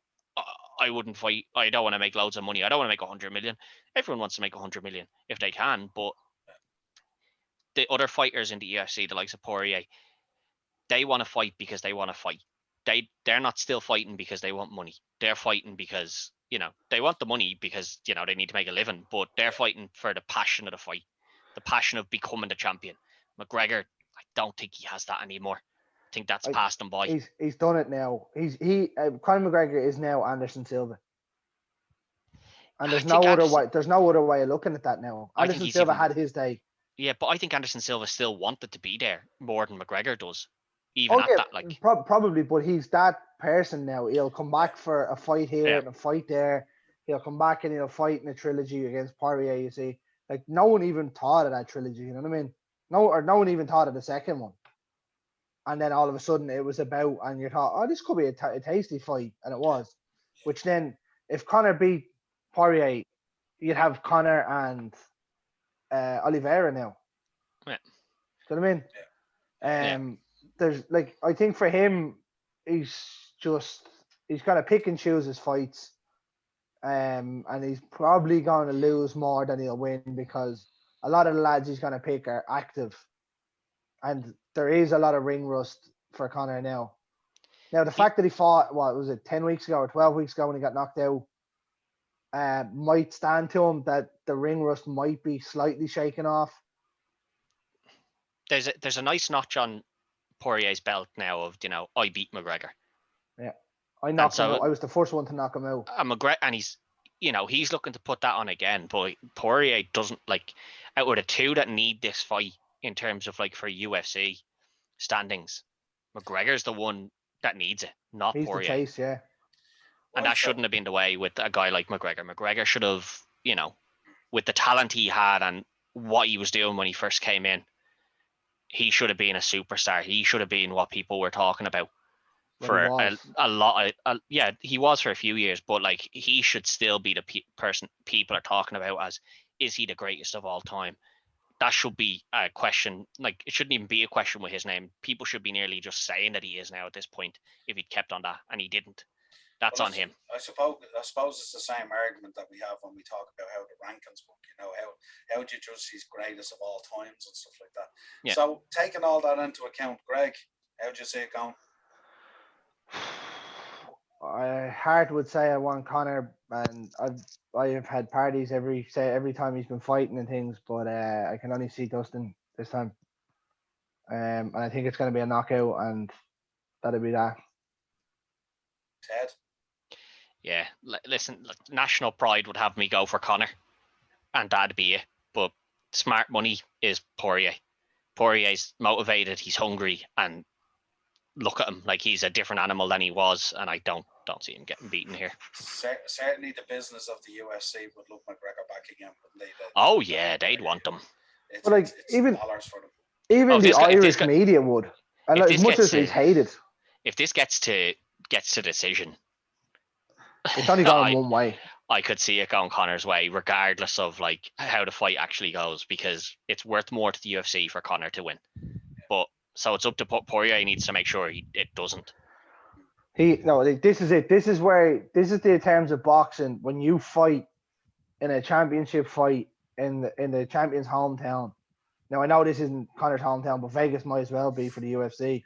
I wouldn't fight. I don't want to make loads of money. I don't want to make 100 million. Everyone wants to make 100 million if they can. But the other fighters in the UFC, the likes of Poirier, they want to fight because they want to fight. They're not still fighting because they want money. They're fighting because, you know, they want the money because, you know, they need to make a living. But they're fighting for the passion of the fight, the passion of becoming the champion. McGregor, I don't think he has that anymore. I think that's passed him by. He's done it now. Conor McGregor is now Anderson Silva, and there's no other way of looking at that now. Anderson Silva had his day. Yeah, but I think Anderson Silva still wanted to be there more than McGregor does. Even at that, like probably, but he's that person now. He'll come back for a fight here and a fight there. He'll come back and he'll fight in a trilogy against Poirier. You see, like no one even thought of that trilogy. You know what I mean? No one even thought of the second one. And then all of a sudden it was about, and you thought, oh, this could be a tasty fight, and it was. Which then, if Conor beat Poirier, you'd have Conor and Oliveira now. Yeah. Do you know what I mean? There's like, I think for him, he's got to pick and choose his fights, and he's probably going to lose more than he'll win because a lot of the lads he's going to pick are active, and there is a lot of ring rust for Conor now. Now the fact that he fought, what was it, 10 weeks ago or 12 weeks ago when he got knocked out, might stand to him that the ring rust might be slightly shaken off. There's a nice notch on Poirier's belt now of, you know, I beat McGregor. Yeah, I knocked him out. I was the first one to knock him out. McGregor, and he's, you know, he's looking to put that on again, but Poirier doesn't, like, out of the 2 that need this fight in terms of like for UFC standings, McGregor's the one that needs it, not he's Poirier. The chase, yeah. And that shouldn't have been the way with a guy like McGregor. McGregor should have, you know, with the talent he had and what he was doing when he first came in, he should have been a superstar. He should have been what people were talking about. for a lot. Yeah, he was for a few years, but like he should still be the person people are talking about as, is he the greatest of all time? That should be a question. Like, it shouldn't even be a question with his name. People should be nearly just saying that he is now at this point if he'd kept on that, and he didn't. That's on him. I suppose it's the same argument that we have when we talk about how the rankings work. You know, how do you judge these greatest of all times and stuff like that. Yeah. So taking all that into account, Greg, how do you see it going? Hart would say I want Conor, and I've had parties every time he's been fighting and things, but I can only see Dustin this time, and I think it's going to be a knockout, and that'll be that. Ted? Yeah, listen, national pride would have me go for Conor, and that'd be it. But smart money is Poirier. Poirier's motivated, he's hungry, and look at him, like he's a different animal than he was, and I don't see him getting beaten here. Certainly the business of the UFC would look McGregor back again, wouldn't they? Oh yeah, they'd want them. But like even dollars for them. Even the Irish media would, and as much as he's hated. If this gets to decision, it's only going one way. I could see it going Conor's way, regardless of like how the fight actually goes, because it's worth more to the UFC for Conor to win. But so it's up to Poirier. He needs to make sure it doesn't. This is it. This is the terms of boxing. When you fight in a championship fight in the champion's hometown. Now I know this isn't Conor's hometown, but Vegas might as well be for the UFC.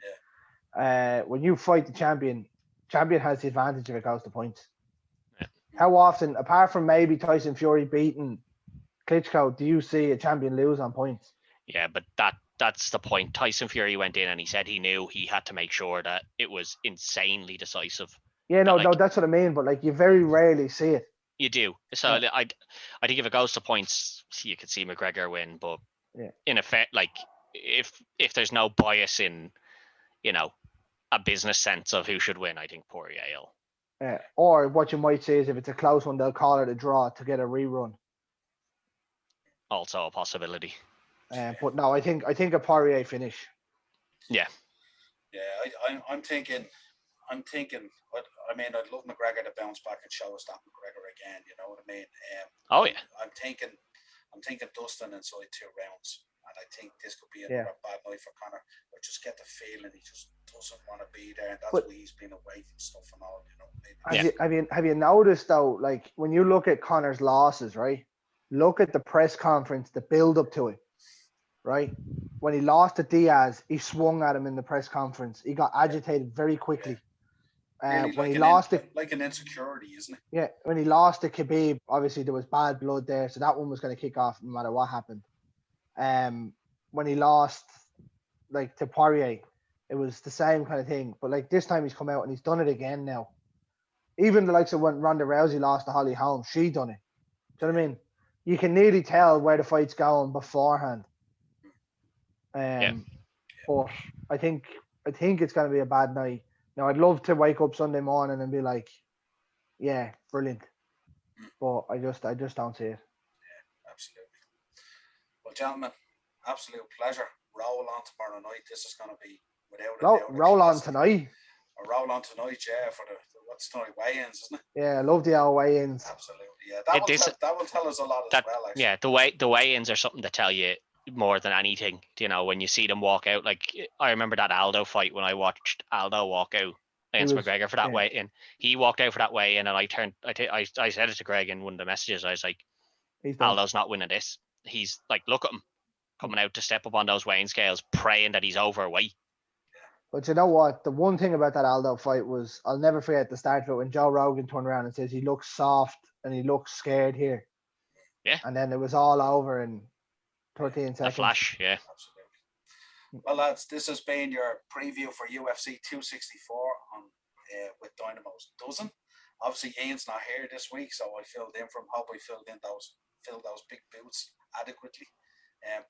Yeah. When you fight the champion has the advantage if it goes to points. Yeah. How often, apart from maybe Tyson Fury beating Klitschko, do you see a champion lose on points? Yeah, but that's the point. Tyson Fury went in and he said he knew he had to make sure that it was insanely decisive. Yeah, no, that's what I mean. But like, you very rarely see it. You do. So yeah. I think if it goes to points, you could see McGregor win. But in effect, like if there's no bias in, a business sense of who should win, I think Poirier will. Yeah. Or what you might say is if it's a close one, they'll call it a draw to get a rerun. Also a possibility. But no, I think a Poirier finish. Yeah. Yeah, I'm thinking. I'd love McGregor to bounce back and show us that McGregor again. You know what I mean? I'm thinking Dustin inside 2 rounds, and I think this could be another bad night for Conor. I just get the feeling he just doesn't want to be there, and that's why he's been away from stuff and all. Have you noticed though? Like when you look at Conor's losses, right? Look at the press conference, the build up to it. Right? When he lost to Diaz, he swung at him in the press conference. He got agitated very quickly. Really when he lost it, like an insecurity, isn't it? Yeah, when he lost to Khabib, obviously there was bad blood there, so that one was going to kick off no matter what happened. When he lost, like to Poirier, it was the same kind of thing. But like this time, he's come out and he's done it again now. Even the likes of when Ronda Rousey lost to Holly Holm, she done it. Do you know what I mean? You can nearly tell where the fight's going beforehand. But I think it's going to be a bad night. Now, I'd love to wake up Sunday morning and be like, yeah, brilliant. But I just don't see it. Yeah, absolutely. Well, gentlemen, absolute pleasure. Roll on tomorrow night. This is going to be without a doubt. Roll on tonight. Or roll on tonight, yeah, for the what's tonight weigh-ins, isn't it? Yeah, I love the old weigh-ins. Absolutely, yeah. That will tell us a lot as well. Actually. Yeah, the weigh-ins are something to tell you more than anything. When you see them walk out, like I remember that Aldo fight when I watched Aldo walk out against McGregor for that weigh-in. He walked out for that weigh-in, and I said it to Greg in one of the messages. I was like, Aldo's not winning this. He's like, look at him coming out to step up on those weighing scales, praying that he's overweight. But you know what? The one thing about that Aldo fight was, I'll never forget the start of it when Joe Rogan turned around and says he looks soft and he looks scared here. Yeah. And then it was all over in 13 seconds. A flash, yeah. Absolutely. Well, lads, this has been your preview for UFC 264 on with Dynamos dozen. Obviously, Ian's not here this week, so I filled in from. Hope I filled those big boots adequately.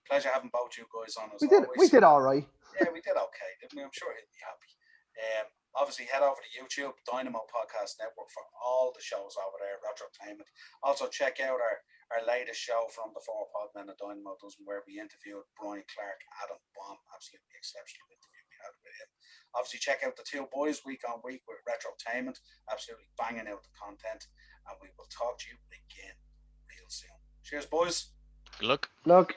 Pleasure having both you guys on as always. We did all right. Yeah, we did okay, didn't we? I'm sure he'd be happy. Obviously, head over to YouTube, Dynamo Podcast Network, for all the shows over there, Retrotainment. Also, check out our latest show from the 4 Podmen of Dynamo Dozen, where we interviewed Brian Clark, Adam Baum. Absolutely exceptional interview we had with him. Obviously, check out the two boys week on week with Retrotainment, absolutely banging out the content, and we will talk to you again real soon. Cheers, boys. Good luck. Look.